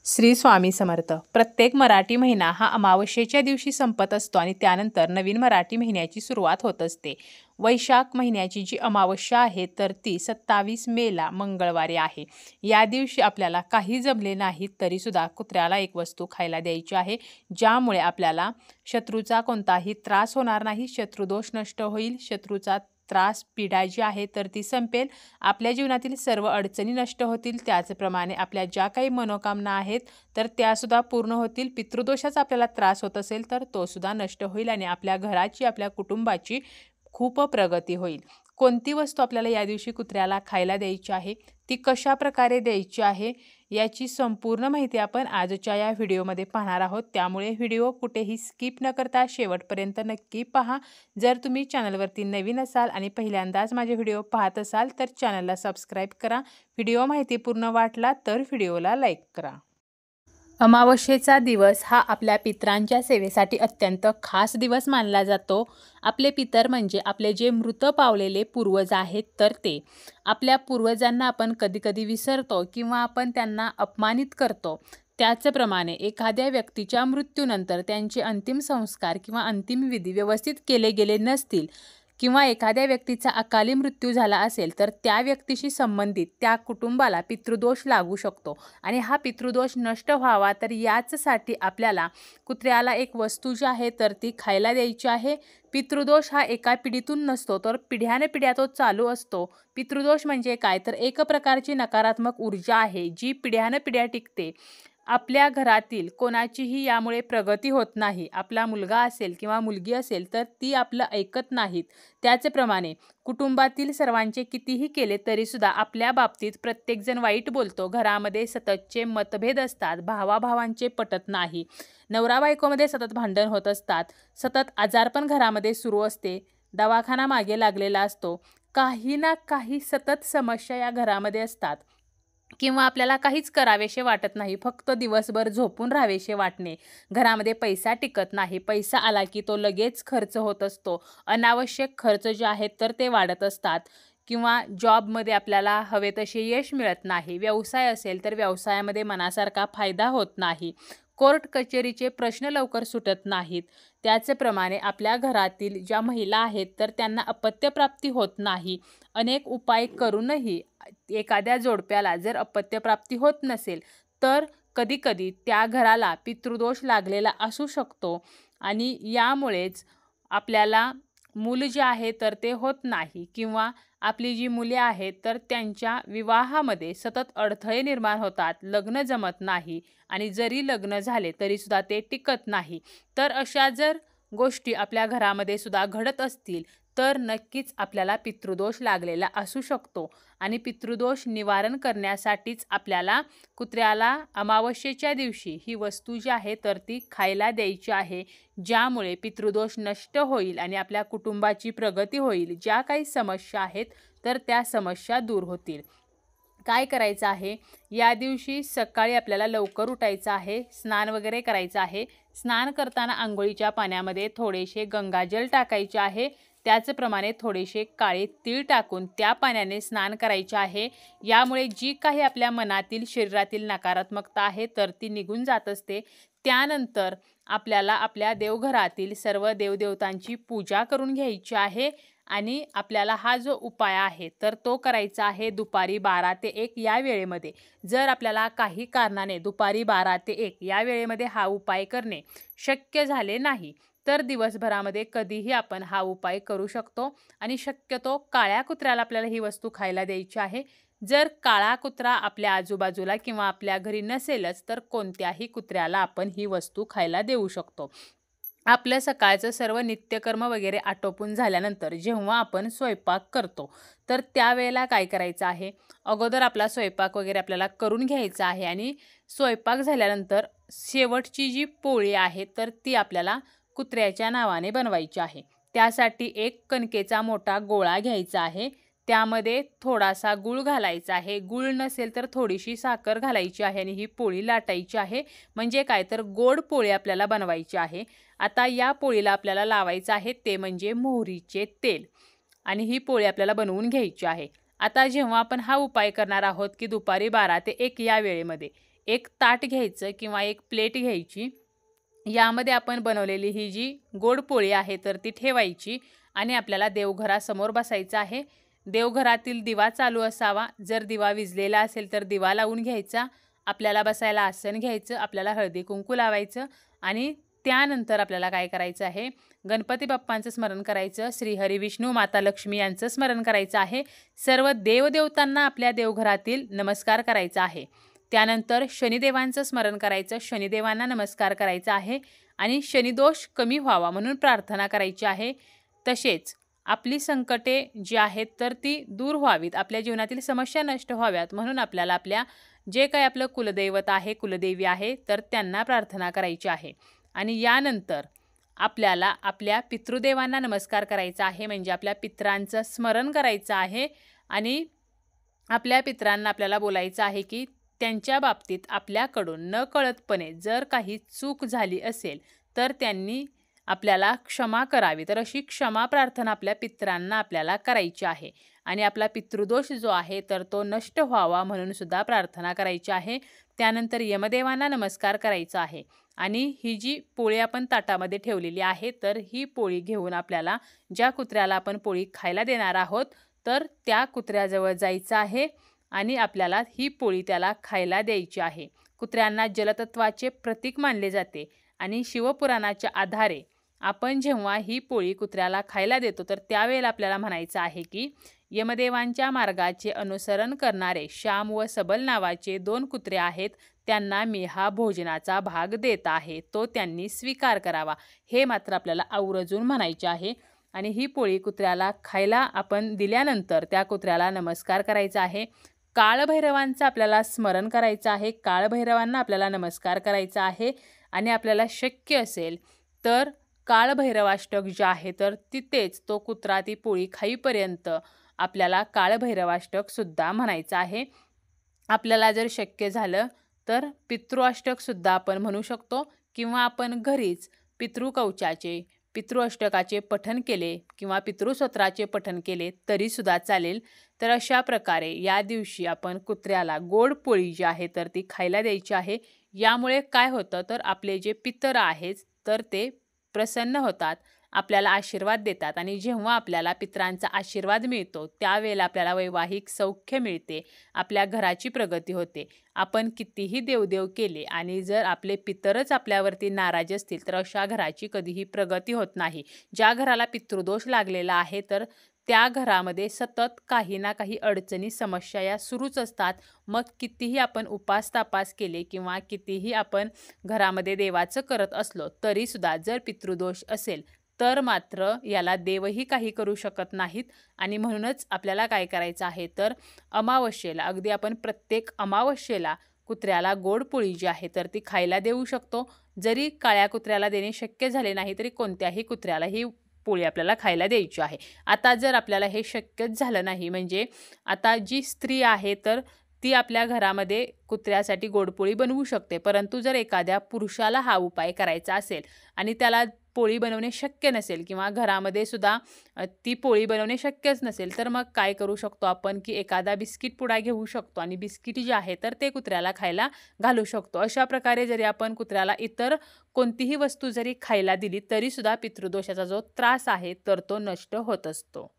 श्री स्वामी समर्थ. प्रत्येक मराठी महिना हा अमावस्येच्या दिवशी संपत असतो आणि त्यानंतर नवीन मराठी महिन्याची सुरुवात होत असते. वैशाख महिन्याची जी अमावस्या आहे तर ती 27 मेला मंगळवारी आहे. या दिवशी आपल्याला काही जमले नाही तरीसुद्धा कुत्र्याला एक वस्तू खायला द्यायची आहे, ज्यामुळे आपल्याला शत्रूचा कोणताही त्रास होणार नाही, शत्रुदोष नष्ट होईल, शत्रूचा त्रास पीडा जी आहे तर ती संपेल, आपल्या जीवनातील सर्व अडचणी नष्ट होतील. त्याचप्रमाणे आपल्या ज्या काही मनोकामना आहेत तर त्यासुद्धा पूर्ण होतील. पितृदोषाचा आपल्याला त्रास होत असेल तर तो सुद्धा नष्ट होईल आणि आपल्या घराची, आपल्या कुटुंबाची खूप प्रगती होईल. कोणती वस्तू आपल्याला या दिवशी कुत्र्याला खायला द्यायची आहे, ती कशा प्रकारे द्यायची आहे, याची संपूर्ण माहिती आपण आजच्या या व्हिडिओमध्ये पाहणार आहोत. त्यामुळे व्हिडिओ कुठेही स्किप न करता शेवटपर्यंत नक्की पहा. जर तुम्ही चॅनलवरती नवीन असाल आणि पहिल्यांदाच माझे व्हिडिओ पाहत असाल तर चॅनलला सबस्क्राईब करा. व्हिडिओ माहितीपूर्ण वाटला तर व्हिडिओला लाईक करा. अमावस्येचा दिवस हा आपल्या पितरांच्या सेवेसाठी अत्यंत खास दिवस मानला जातो. आपले पितर म्हणजे आपले जे मृत पावलेले पूर्वज आहेत तर ते. आपल्या पूर्वजांना आपण कधीकधी विसरतो किंवा आपण त्यांना अपमानित करतो. त्याचप्रमाणे एखाद्या व्यक्तीच्या मृत्यूनंतर त्यांचे अंतिम संस्कार किंवा अंतिम विधी व्यवस्थित केले गेले नसतील किंवा एखाद्या व्यक्तीचा अकाली मृत्यू झाला असेल तर त्या व्यक्तीशी संबंधित त्या कुटुंबाला पितृदोष लागू शकतो आणि हा पितृदोष नष्ट व्हावा तर याचसाठी आपल्याला कुत्र्याला एक वस्तू जी आहे तर ती खायला द्यायची आहे. पितृदोष हा एका पिढीतून नसतो तर पिढ्यानपिढ्या तो चालू असतो. पितृदोष म्हणजे काय तर एक प्रकारची नकारात्मक ऊर्जा आहे जी पिढ्यानपिढ्या टिकते. आपल्या घरातील कोणाचीही यामुळे प्रगती होत नाही. आपला मुलगा असेल किंवा मुलगी असेल तर ती आपलं ऐकत नाहीत. त्याचप्रमाणे कुटुंबातील सर्वांचे कितीही केले तरीसुद्धा आपल्या बाबतीत प्रत्येकजण वाईट बोलतो. घरामध्ये सततचे मतभेद असतात, भावाभावांचे पटत नाही, नवरा बायकोमध्ये सतत भांडण होत असतात, सतत आजारपण घरामध्ये सुरू असते, दवाखाना मागे लागलेला असतो, काही ना काही सतत समस्या या घरामध्ये असतात किंवा आपल्याला काहीच करावेसे वाटत नाही, फक्त दिवसभर झोपून राहावेसे वाटणे, घरामध्ये पैसा टिकत नाही, पैसा आला की तो लगेच खर्च होत असतो, अनावश्यक खर्च जे आहेत तर ते वाढत असतात किंवा जॉबमध्ये आपल्याला हवे तसे यश मिळत नाही, व्यवसाय असेल तर व्यवसायामध्ये मनासारखा फायदा होत नाही, कोर्ट कचेरीचे प्रश्न लवकर सुटत नाहीत. त्याचप्रमाणे आपल्या घरातील ज्या महिला आहेत तर त्यांना अपत्यप्राप्ती होत नाही. अनेक उपाय करूनही एखाद्या जोडप्याला जर अपत्यप्राप्ती होत नसेल तर कधीकधी त्या घराला पितृदोष लागलेला असू शकतो आणि यामुळेच आपल्याला मूल जे आहे तर ते होत नाही किंवा आपली जी मुले आहेत तर त्यांच्या विवाहामध्ये सतत अडथळे निर्माण होतात, लग्न जमत नाही आणि जरी लग्न झाले तरीसुद्धा ते टिकत नाही. तर अशा जर गोष्टी आपल्या घरामध्ये सुद्धा घडत असतील तर नक्कीच आपल्याला पितृदोष लागलेला असू शकतो आणि पितृदोष निवारण करण्यासाठीच आपल्याला कुत्र्याला अमावस्येच्या दिवशी ही वस्तू जी आहे तर ती खायला द्यायची आहे, ज्यामुळे पितृदोष नष्ट होईल आणि आपल्या कुटुंबाची प्रगती होईल. ज्या काही समस्या आहेत तर त्या समस्या दूर होतील. काय करायचं आहे, या दिवशी सकाळी आपल्याला लवकर उठायचं आहे, स्नान वगैरे करायचं आहे. स्नान करताना आंघोळीच्या पाण्यामध्ये थोडेसे गंगाजल टाकायचे आहे. त्याचप्रमाणे थोडेसे काळे तीळ टाकून त्या पाण्याने स्नान करायचे आहे. यामुळे जी काही आपल्या मनातील, शरीरातील नकारात्मकता आहे तर ती निघून जात असते. त्यानंतर आपल्याला आपल्या देवघरातील सर्व देवदेवतांची पूजा करून घ्यायची आहे आणि आपल्याला हा जो उपाय आहे तर तो करायचा आहे दुपारी 12 ते 1 या वेळेमध्ये. जर आपल्याला काही कारणाने दुपारी 12 ते 1 या वेळेमध्ये हा उपाय करणे शक्य झाले नाही तर दिवसभरामध्ये कधीही आपण हा उपाय करू शकतो आणि शक्यतो काळ्या कुत्र्याला आपल्याला ही वस्तू खायला द्यायची आहे. जर काळा कुत्रा आपल्या आजूबाजूला किंवा आपल्या घरी नसेलच तर कोणत्याही कुत्र्याला आपण ही वस्तू खायला देऊ शकतो. आपलं सकाळचं सर्व नित्यकर्म वगैरे आटोपून झाल्यानंतर जेव्हा आपण स्वयंपाक करतो तर त्यावेळेला काय करायचं आहे, अगोदर आपला स्वयंपाक वगैरे आपल्याला करून घ्यायचा आहे आणि स्वयंपाक झाल्यानंतर शेवटची जी पोळी आहे तर ती आपल्याला कुत्र्याच्या नावाने बनवायची आहे. त्यासाठी एक कणकेचा मोठा गोळा घ्यायचा आहे, त्यामध्ये थोडासा गूळ घालायचा आहे, गूळ नसेल तर थोडीशी साखर घालायची आहे आणि ही पोळी लाटायची आहे. म्हणजे काय तर गोड पोळी आपल्याला बनवायची आहे. आता या पोळीला आपल्याला लावायचं आहे ते म्हणजे मोहरीचे तेल आणि ही पोळी आपल्याला बनवून घ्यायची आहे. आता जेव्हा आपण हा उपाय करणार आहोत की दुपारी 12 ते 1 या वेळेमध्ये एक ताट घ्यायचं किंवा एक प्लेट घ्यायची. यामध्ये आपण बनवलेली ही जी गोड पोळी आहे तर ती ठेवायची आणि आपल्याला देवघरासमोर बसायचं आहे. देवघरातील दिवा चालू असावा. जर दिवा विझलेला असेल तर दिवा लावून घ्यायचा. आपल्याला बसायला आसन घ्यायचं. आपल्याला हळदी कुंकू लावायचं आणि त्यानंतर आपल्याला काय करायचं आहे, गणपती बाप्पांचं स्मरण करायचं, श्रीहरी विष्णू माता लक्ष्मी यांचं स्मरण करायचं आहे. सर्व देवदेवतांना आपल्या देवघरातील नमस्कार करायचा आहे. त्यानंतर शनिदेवांचं स्मरण करायचं, शनिदेवांना नमस्कार करायचा आहे आणि शनिदोष कमी व्हावा म्हणून प्रार्थना करायची आहे. तसेच आपली संकटे जी आहेत तर ती दूर व्हावीत, आपल्या जीवनातील समस्या नष्ट व्हाव्यात म्हणून आपल्याला आपल्या जे काही आपलं कुलदैवत आहे, कुलदेवी आहे तर त्यांना प्रार्थना करायची आहे. आणि यानंतर आपल्याला आपल्या पितृदेवांना नमस्कार करायचा आहे, म्हणजे आपल्या पितरांचं स्मरण करायचं आहे आणि आपल्या पितरांना आपल्याला बोलायचं आहे की त्यांच्या बाबतीत आपल्याकडून नकळतपणे जर काही चूक झाली असेल तर त्यांनी आपल्याला क्षमा करावी. तर अशी क्षमा प्रार्थना आपल्या पितरांना आपल्याला करायची आहे आणि आपला पितृदोष जो आहे तर तो नष्ट व्हावा म्हणून सुद्धा प्रार्थना करायची आहे. त्यानंतर यमदेवांना नमस्कार करायचा आहे आणि ही जी पोळी आपण ताटामध्ये ठेवलेली आहे तर ही पोळी घेऊन आपल्याला ज्या कुत्र्याला आपण पोळी खायला देणार आहोत तर त्या कुत्र्याजवळ जायचं आहे आणि आपल्याला ही पोळी त्याला खायला द्यायची आहे. कुत्र्यांना जलतत्वाचे प्रतीक मानले जाते आणि शिवपुराणाच्या आधारे आपण जेव्हा ही पोळी कुत्र्याला खायला देतो तर त्यावेळेला आपल्याला म्हणायचं आहे की यमदेवांच्या मार्गाचे अनुसरण करणारे श्याम व सबल नावाचे 2 कुत्रे आहेत, त्यांना मी हा भोजनाचा भाग देत आहे, तो त्यांनी स्वीकार करावा. हे मात्र आपल्याला आवर्जून म्हणायचे आहे. आणि ही पोळी कुत्र्याला खायला आपण दिल्यानंतर त्या कुत्र्याला नमस्कार करायचा आहे. काळभैरवांचं आपल्याला स्मरण करायचं आहे, काळभैरवांना आपल्याला नमस्कार करायचा आहे आणि आपल्याला शक्य असेल तर काळभैरवाष्टक जे आहे तर तिथेच तो कुत्रा ती पोळी खाईपर्यंत आपल्याला काळभैरवाष्टक सुद्धा म्हणायचं आहे. आपल्याला जर शक्य झालं तर पितृअष्टक सुद्धा आपण म्हणू शकतो किंवा आपण घरीच पितृकवचाचे पितृअष्टकाचे पठण केले किंवा पितृस्तोत्राचे पठण केले तरी सुद्धा चालेल. तर अशा प्रकारे या दिवशी आपण कुत्र्याला गोड पोळी जी आहे तर ती खायला द्यायची आहे. यामुळे काय होतं तर आपले जे पितर आहेत तर ते प्रसन्न होतात, आपल्याला आशीर्वाद देतात आणि जेव्हा आपल्याला पितरांचा आशीर्वाद मिळतो त्यावेळेला आपल्याला वैवाहिक सौख्य मिळते, आपल्या घराची प्रगती होते. आपण कितीही देवदेव केले आणि जर आपले पितरच आपल्यावरती नाराज असतील तर अशा घराची कधीही प्रगती होत नाही. ज्या घराला पितृदोष लागलेला आहे तर त्या घरामध्ये सतत काही ना काही अडचणी समस्या या सुरूच असतात. मग कितीही आपण उपास तापास केले किंवा कितीही आपण घरामध्ये देवाचं करत असलो तरीसुद्धा जर पितृदोष असेल तर मात्र याला देवही काही करू शकत नाहीत. आणि म्हणूनच आपल्याला काय करायचं आहे तर अमावस्येला अगदी आपण प्रत्येक अमावस्येला कुत्र्याला गोड पोळी जी आहे तर ती खायला देऊ शकतो. जरी काळ्या कुत्र्याला देणे शक्य झाले नाही तरी कोणत्याही कुत्र्याला ही पोळी आपल्याला खायला द्यायची आहे. आता जर आपल्याला हे शक्यच झालं नाही, म्हणजे आता जी स्त्री आहे तर ती आपल्या घरामध्ये कुत्र्यासाठी गोडपोळी बनवू शकते, परंतु जर एखाद्या पुरुषाला हा उपाय करायचा असेल आणि त्याला पोळी बनवणे शक्य नसेल किंवा घरामध्ये सुद्धा ती पोळी बनवणे शक्यच नसेल तर मग काय करू शकतो आपण की एखादा बिस्किट पुडा घेऊ शकतो आणि बिस्किट जे आहे तर ते कुत्र्याला खायला घालू शकतो. अशा प्रकारे जरी आपण कुत्र्याला इतर कोणतीही वस्तू जरी खायला दिली तरी सुद्धा पितृदोषाचा जो त्रास आहे तर तो नष्ट होत असतो.